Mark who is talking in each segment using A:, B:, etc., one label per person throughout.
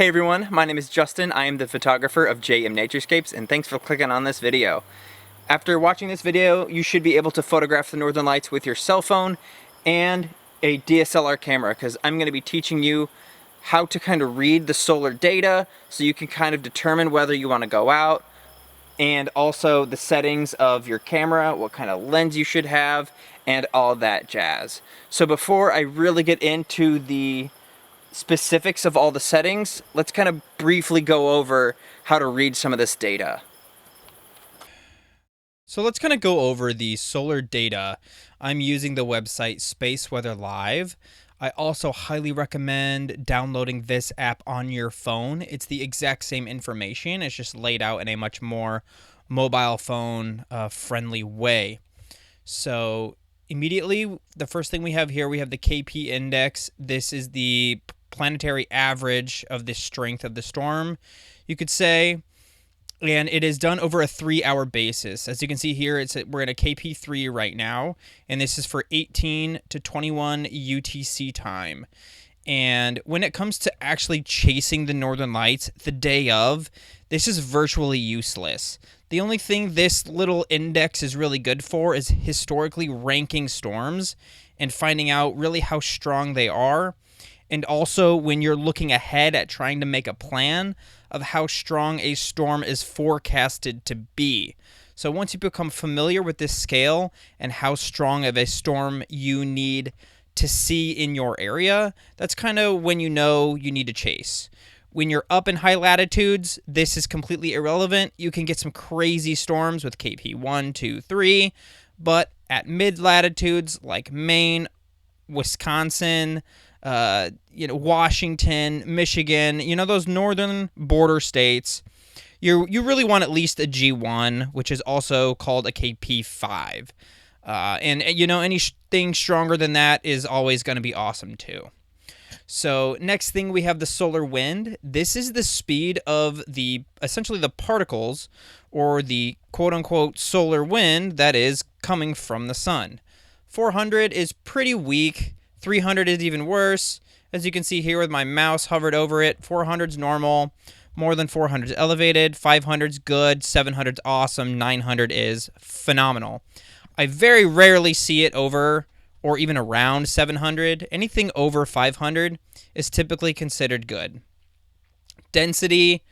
A: Hey everyone, my name is Justin. I am the photographer of JM Naturescapes, and thanks for clicking on this video. After watching this video, you should be able to photograph the northern lights with your cell phone and a DSLR camera, because I'm going to be teaching you how to kind of read the solar data so you can kind of determine whether you want to go out, and also the settings of your camera, what kind of lens you should have, and all that jazz. So before I really get into the specifics of all the settings, let's kind of briefly go over how to read some of this data.
B: So let's kind of go over the solar data. I'm using the website Space Weather Live. I also highly recommend downloading this app on your phone. It's the exact same information. It's just laid out in a much more mobile phone friendly way. So immediately, the first thing we have here, we have the KP index. This is the planetary average of the strength of the storm, you could say. And it is done over a 3-hour basis. As you can see here, we're at a KP3 right now, and this is for 18 to 21 UTC time. And when it comes to actually chasing the northern lights the day of, this is virtually useless. The only thing this little index is really good for is historically ranking storms and finding out really how strong they are. And also when you're looking ahead at trying to make a plan of how strong a storm is forecasted to be. So once you become familiar with this scale and how strong of a storm you need to see in your area, that's kind of when you know you need to chase. When you're up in high latitudes, this is completely irrelevant. You can get some crazy storms with KP 1, 2, 3, but at mid latitudes like Maine, Wisconsin, Washington, Michigan, those northern border states, you really want at least a G1, which is also called a KP5. And anything stronger than that is always going to be awesome too. So next thing, we have the solar wind. This is the speed of essentially the particles, or the quote-unquote solar wind that is coming from the sun. 400 is pretty weak. 300 is even worse. As you can see here with my mouse hovered over it, 400 is normal. More than 400 is elevated. 500 is good. 700 is awesome. 900 is phenomenal. I very rarely see it over or even around 700. Anything over 500 is typically considered good. Density,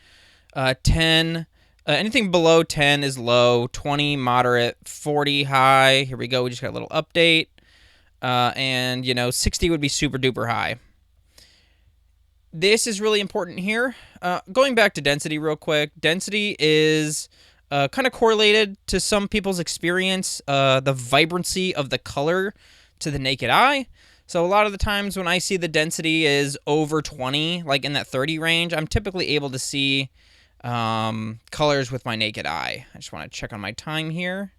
B: 10. Anything below 10 is low. 20, moderate. 40, high. Here we go. We just got a little update. And 60 would be super duper high. This is really important here. Going back to density real quick. Density is kind of correlated to some people's experience, the vibrancy of the color to the naked eye. So a lot of the times when I see the density is over 20, like in that 30 range, I'm typically able to see colors with my naked eye. I just want to check on my time here.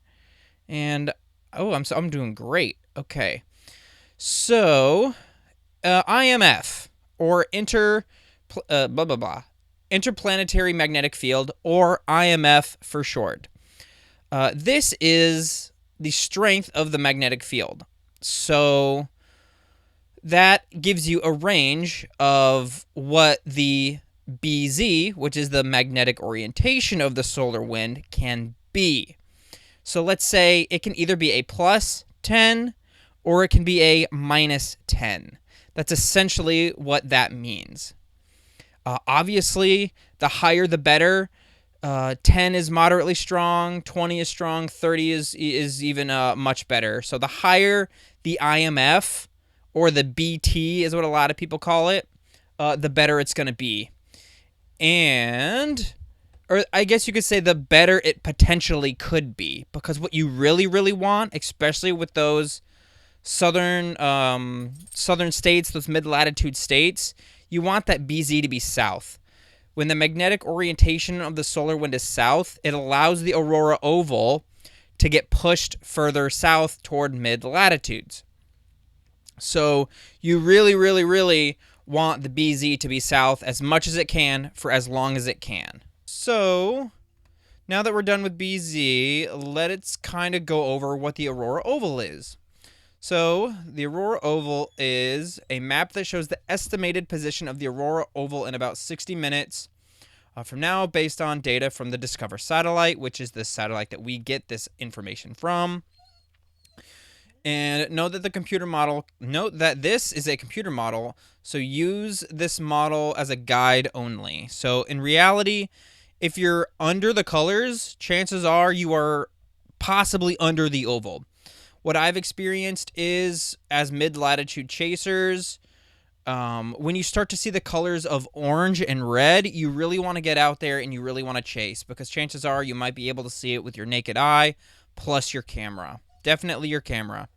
B: And I'm doing great. Okay. So, IMF, or Interplanetary Magnetic Field, or IMF for short. This is the strength of the magnetic field. So, that gives you a range of what the BZ, which is the magnetic orientation of the solar wind, can be. So let's say it can either be a plus 10 or it can be a minus 10. That's essentially what that means. Obviously, the higher the better. 10 is moderately strong, 20 is strong, 30 is even much better. So the higher the IMF, or the BT is what a lot of people call it, the better it's going to be. Or I guess you could say the better it potentially could be, because what you really, really want, especially with those southern states, those mid-latitude states, you want that BZ to be south. When the magnetic orientation of the solar wind is south, it allows the aurora oval to get pushed further south toward mid-latitudes. So you really, really, really want the BZ to be south as much as it can for as long as it can. So now that we're done with BZ, let's kind of go over what the aurora oval is. So the Aurora Oval is a map that shows the estimated position of the Aurora Oval in about 60 minutes from now, based on data from the Discover satellite, which is the satellite that we get this information from. And note that this is a computer model, so use this model as a guide only. So in reality, if you're under the colors, chances are you are possibly under the oval. What I've experienced is, as mid-latitude chasers, when you start to see the colors of orange and red, you really want to get out there and you really want to chase, because chances are you might be able to see it with your naked eye plus your camera. Definitely your camera.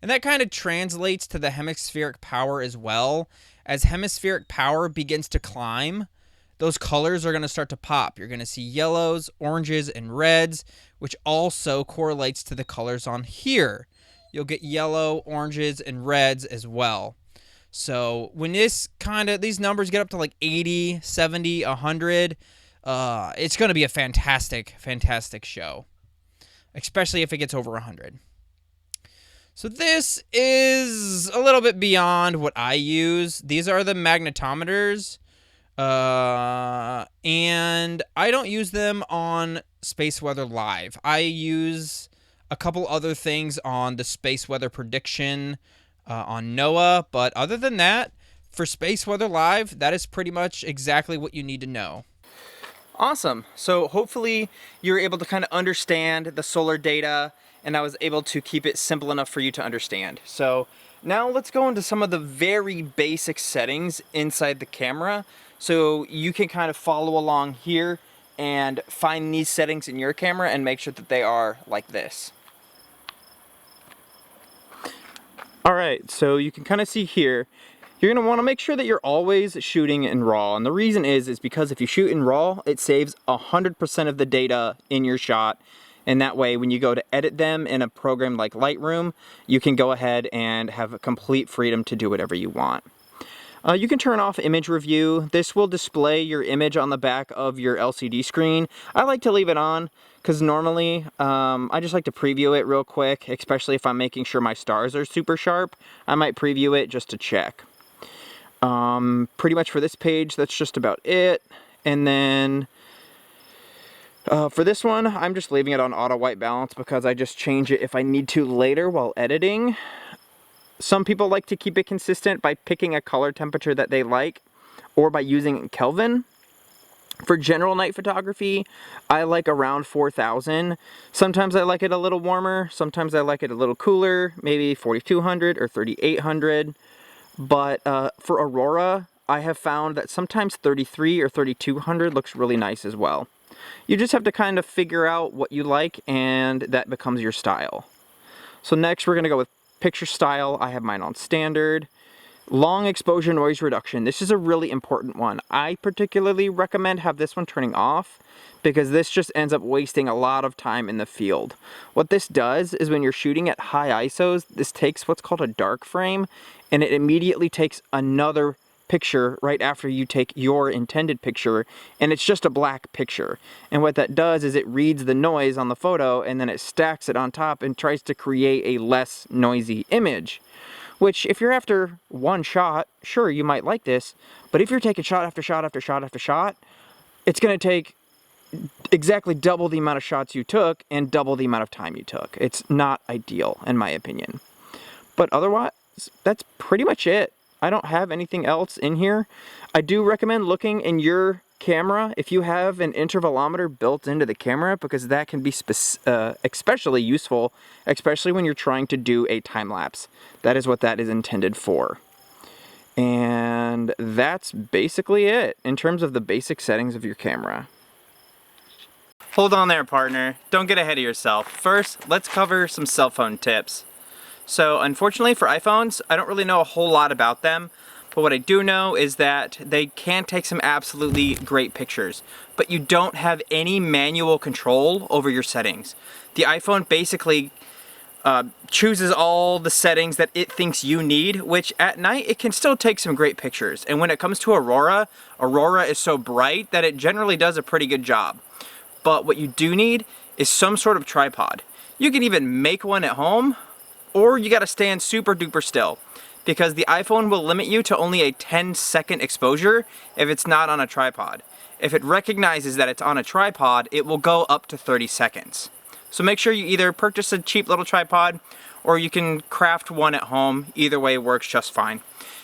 B: And that kind of translates to the hemispheric power as well. As hemispheric power begins to climb, those colors are going to start to pop. You're going to see yellows, oranges, and reds, which also correlates to the colors on here. You'll get yellow, oranges, and reds as well. So when these numbers get up to like 80, 70, 100, it's going to be a fantastic, fantastic show, especially if it gets over 100. So this is a little bit beyond what I use. These are the magnetometers, and I don't use them on Space Weather Live. I use a couple other things on the Space Weather Prediction on NOAA, but other than that, for Space Weather Live, that is pretty much exactly what you need to know.
A: Awesome. So hopefully you're able to kind of understand the solar data, and I was able to keep it simple enough for you to understand. So now let's go into some of the very basic settings inside the camera, so you can kind of follow along here and find these settings in your camera and make sure that they are like this. Alright, so you can kind of see here, you're going to want to make sure that you're always shooting in RAW. And the reason is because if you shoot in RAW, it saves 100% of the data in your shot. And that way, when you go to edit them in a program like Lightroom, you can go ahead and have a complete freedom to do whatever you want. You can turn off image review. This will display your image on the back of your LCD screen. I like to leave it on because normally I just like to preview it real quick, especially if I'm making sure my stars are super sharp. I might preview it just to check. Pretty much for this page, that's just about it. And then for this one, I'm just leaving it on auto white balance because I just change it if I need to later while editing. Some people like to keep it consistent by picking a color temperature that they like, or by using Kelvin. For general night photography, I like around 4,000. Sometimes I like it a little warmer, sometimes I like it a little cooler, maybe 4,200 or 3,800. But for Aurora, I have found that sometimes 33 or 3,200 looks really nice as well. You just have to kind of figure out what you like, and that becomes your style. So next we're going to go with picture style. I have mine on standard. Long exposure noise reduction. This is a really important one. I particularly recommend have this one turning off because this just ends up wasting a lot of time in the field. What this does is when you're shooting at high ISOs, this takes what's called a dark frame, and it immediately takes another picture right after you take your intended picture, and it's just a black picture. And what that does is it reads the noise on the photo and then it stacks it on top and tries to create a less noisy image. Which, if you're after one shot, sure, you might like this, but if you're taking shot after shot after shot after shot, it's going to take exactly double the amount of shots you took and double the amount of time you took. It's not ideal, in my opinion. But otherwise, that's pretty much it. I don't have anything else in here. I do recommend looking in your camera if you have an intervalometer built into the camera, because that can be especially useful, especially when you're trying to do a time lapse. That is what that is intended for. And that's basically it in terms of the basic settings of your camera. Hold on there, partner. Don't get ahead of yourself. First, let's cover some cell phone tips. So unfortunately for iPhones, I don't really know a whole lot about them, but what I do know is that they can take some absolutely great pictures, but you don't have any manual control over your settings. The iPhone basically chooses all the settings that it thinks you need, which at night it can still take some great pictures. And when it comes to Aurora, Aurora is so bright that it generally does a pretty good job. But what you do need is some sort of tripod. You can even make one at home, or you gotta stand super duper still, because the iPhone will limit you to only a 10-second exposure if it's not on a tripod. If it recognizes that it's on a tripod, it will go up to 30 seconds. So make sure you either purchase a cheap little tripod or you can craft one at home. Either way works just fine.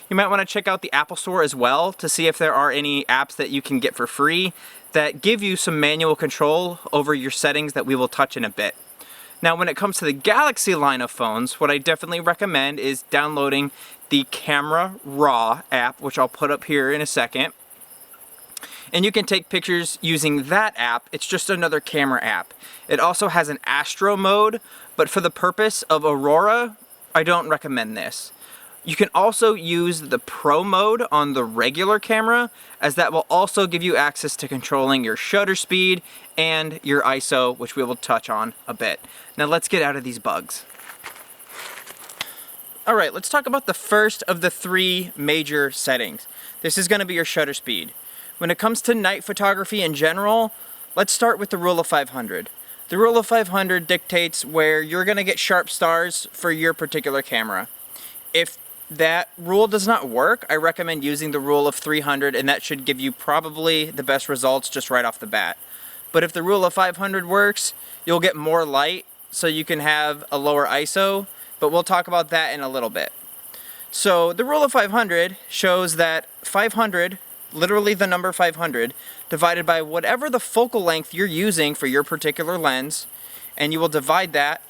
A: You might want to check out the Apple Store as well to see if there are any apps that you can get for free that give you some manual control over your settings that we will touch in a bit. Now, when it comes to the Galaxy line of phones, what I definitely recommend is downloading the Camera Raw app, which I'll put up here in a second. And you can take pictures using that app. It's just another camera app. It also has an Astro mode, but for the purpose of Aurora, I don't recommend this. You can also use the Pro mode on the regular camera, as that will also give you access to controlling your shutter speed and your ISO, which we will touch on a bit. Now let's get out of these bugs. Alright, let's talk about the first of the three major settings. This is going to be your shutter speed. When it comes to night photography in general, let's start with the rule of 500. The rule of 500 dictates where you're going to get sharp stars for your particular camera. If that rule does not work, I recommend using the rule of 300, and that should give you probably the best results just right off the bat. But if the rule of 500 works, you'll get more light, so you can have a lower ISO, but we'll talk about that in a little bit. So the rule of 500 shows that 500, literally the number 500, divided by whatever the focal length you're using for your particular lens, and you will divide that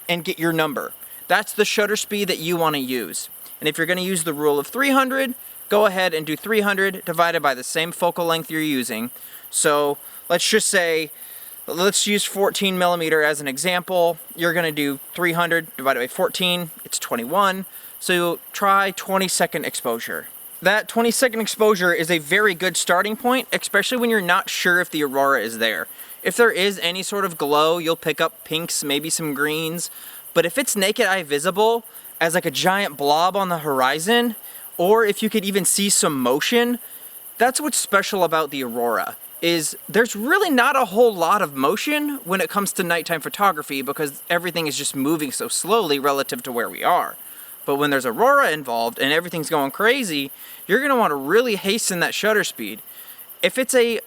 A: and get your number. That's the shutter speed that you want to use. And if you're going to use the rule of 300, go ahead and do 300 divided by the same focal length you're using. So let's just say, let's use 14 millimeter as an example. You're going to do 300 divided by 14, it's 21. So try 20-second exposure. That 20-second exposure is a very good starting point, especially when you're not sure if the Aurora is there. If there is any sort of glow, you'll pick up pinks, maybe some greens. But if it's naked eye visible as like a giant blob on the horizon, or if you could even see some motion, that's what's special about the Aurora. Is there's really not a whole lot of motion when it comes to nighttime photography, because everything is just moving so slowly relative to where we are. But when there's Aurora involved and everything's going crazy, you're going to want to really hasten that shutter speed. If it's a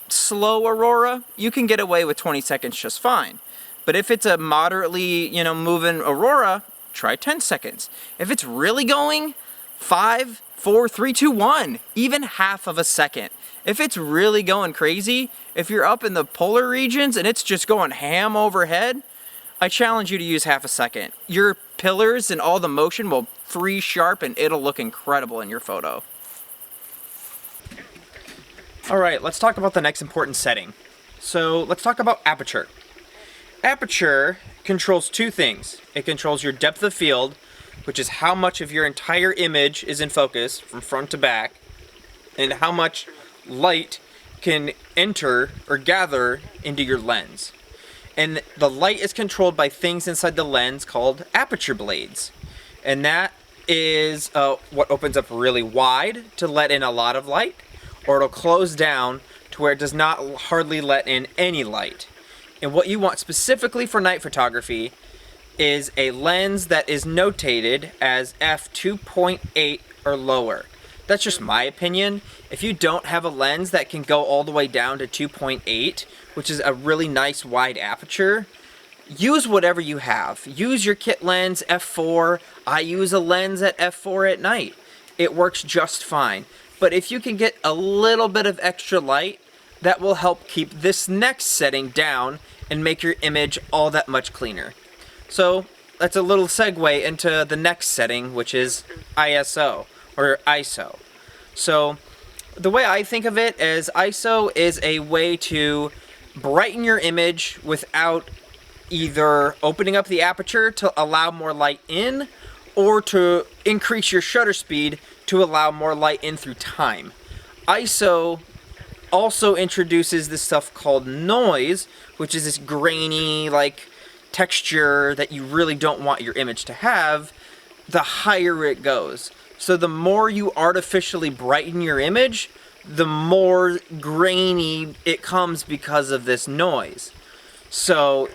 A: slow Aurora, you can get away with 20 seconds just fine. But if it's a moderately, moving Aurora, try 10 seconds. If it's really going, 5, 4, 3, 2, 1, even half of a second. If it's really going crazy, if you're up in the polar regions and it's just going ham overhead, I challenge you to use half a second. Your pillars and all the motion will freeze sharp and it'll look incredible in your photo. Alright, let's talk about the next important setting. So let's talk about aperture. Aperture controls two things. It controls your depth of field, which is how much of your entire image is in focus from front to back, and how much light can enter or gather into your lens. And the light is controlled by things inside the lens called aperture blades. And that is what opens up really wide to let in a lot of light, or it'll close down to where it does not hardly let in any light. And what you want specifically for night photography is a lens that is notated as f2.8 or lower. That's just my opinion. If you don't have a lens that can go all the way down to 2.8, which is a really nice wide aperture, use whatever you have. Use your kit lens f4. I use a lens at f4 at night. It works just fine. But if you can get a little bit of extra light, that will help keep this next setting down and make your image all that much cleaner. So that's a little segue into the next setting, which is ISO or ISO. So the way I think of it is ISO is a way to brighten your image without either opening up the aperture to allow more light in, or to increase your shutter speed to allow more light in through time. ISO also introduces this stuff called noise, which is this grainy texture that you really don't want your image to have, the higher it goes. So the more you artificially brighten your image, the more grainy it comes because of this noise. So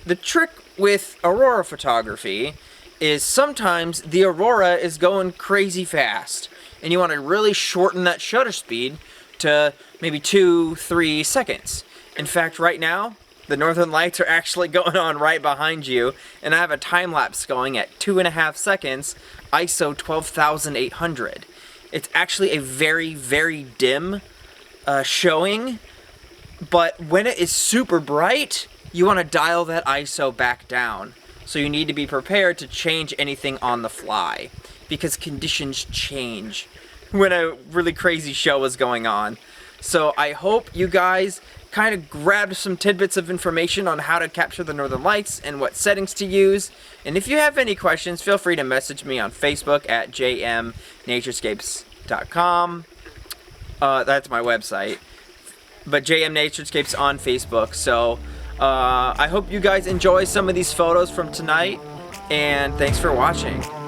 A: the trick with Aurora photography is sometimes the Aurora is going crazy fast, and you want to really shorten that shutter speed to maybe 2-3 seconds. In fact, right now, the northern lights are actually going on right behind you, and I have a time lapse going at 2.5 seconds, ISO 12,800. It's actually a very, very dim showing, but when it is super bright, you want to dial that ISO back down. So you need to be prepared to change anything on the fly, because conditions change when a really crazy show is going on. So I hope you guys kind of grabbed some tidbits of information on how to capture the northern lights and what settings to use. And if you have any questions, feel free to message me on Facebook at jmnaturescapes.com. That's my website. But JM Naturescapes on Facebook. So I hope you guys enjoy some of these photos from tonight, and thanks for watching.